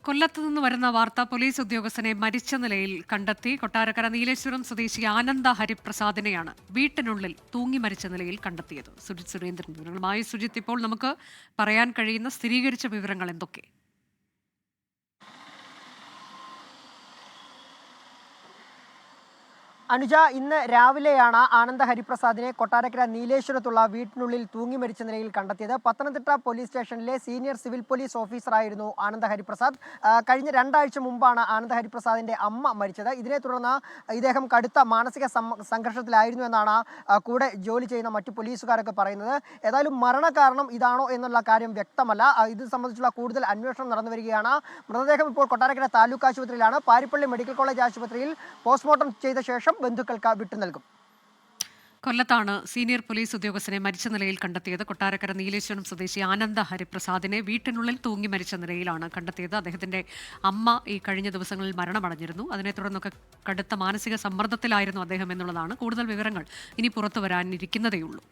കൊല്ലത്ത് നിന്ന് വരുന്ന വാർത്ത പോലീസ് ഉദ്യോഗസ്ഥനെ മരിച്ച നിലയിൽ കണ്ടെത്തി. കൊട്ടാരക്കര നീലേശ്വരം സ്വദേശി ആനന്ദ ഹരിപ്രസാദിനെയാണ് വീട്ടിനുള്ളിൽ തൂങ്ങി മരിച്ച നിലയിൽ കണ്ടെത്തിയത്. സുജിത് സുരേന്ദ്രൻ വിവരങ്ങളുമായി. സുജിത്ത്, ഇപ്പോൾ നമുക്ക് പറയാൻ കഴിയുന്ന സ്ഥിരീകരിച്ച വിവരങ്ങൾ എന്തൊക്കെ? അനുജ, ഇന്ന് രാവിലെയാണ് ആനന്ദ ഹരിപ്രസാദിനെ കൊട്ടാരക്കര നീലേശ്വരത്തുള്ള വീട്ടിനുള്ളിൽ തൂങ്ങി മരിച്ച നിലയിൽ കണ്ടെത്തിയത്. പത്തനംതിട്ട പോലീസ് സ്റ്റേഷനിലെ സീനിയർ സിവിൽ പോലീസ് ഓഫീസറായിരുന്നു ആനന്ദ ഹരിപ്രസാദ്. കഴിഞ്ഞ 2 ആഴ്ച മുമ്പാണ് ആനന്ദ ഹരിപ്രസാദിന്റെ അമ്മ മരിച്ചത്. ഇതിനെ തുടർന്ന് ഇദ്ദേഹം കടുത്ത മാനസിക സംഘർഷത്തിലായിരുന്നു എന്നാണ് കൂടെ ജോലി ചെയ്യുന്ന മറ്റു പോലീസുകാരൊക്കെ പറയുന്നത്. ഏതായാലും മരണകാരണം ഇതാണോ എന്നുള്ള കാര്യം വ്യക്തമല്ല. ഇത് സംബന്ധിച്ചുള്ള കൂടുതൽ അന്വേഷണം നടന്നു വരികയാണ്. മൃതദേഹം ഇപ്പോൾ കൊട്ടാരക്കര താലൂക്ക് ആശുപത്രിയിലാണ്. പാരിപ്പള്ളി മെഡിക്കൽ കോളേജ് ആശുപത്രിയിൽ പോസ്റ്റ്മോർട്ടം ചെയ്ത ശേഷം ബന്ധുക്കൾക്ക് വിട്ടു നൽകും. കൊല്ലത്താണ് സീനിയർ പോലീസ് ഉദ്യോഗസ്ഥനെ മരിച്ച നിലയിൽ കണ്ടെത്തിയത്. കൊട്ടാരക്കര നീലേശ്വരം സ്വദേശി ആനന്ദ ഹരിപ്രസാദിനെ വീട്ടിനുള്ളിൽ തൂങ്ങി മരിച്ച നിലയിലാണ് കണ്ടെത്തിയത്. അദ്ദേഹത്തിന്റെ അമ്മ ഈ കഴിഞ്ഞ ദിവസങ്ങളിൽ മരണമടഞ്ഞിരുന്നു. അതിനെ തുടർന്നൊക്കെ കടുത്ത മാനസിക സമ്മർദ്ദത്തിലായിരുന്നു അദ്ദേഹം എന്നുള്ളതാണ്. കൂടുതൽ വിവരങ്ങൾ ഇനി പുറത്തു വരാനിരിക്കുന്നതേയുള്ളൂ.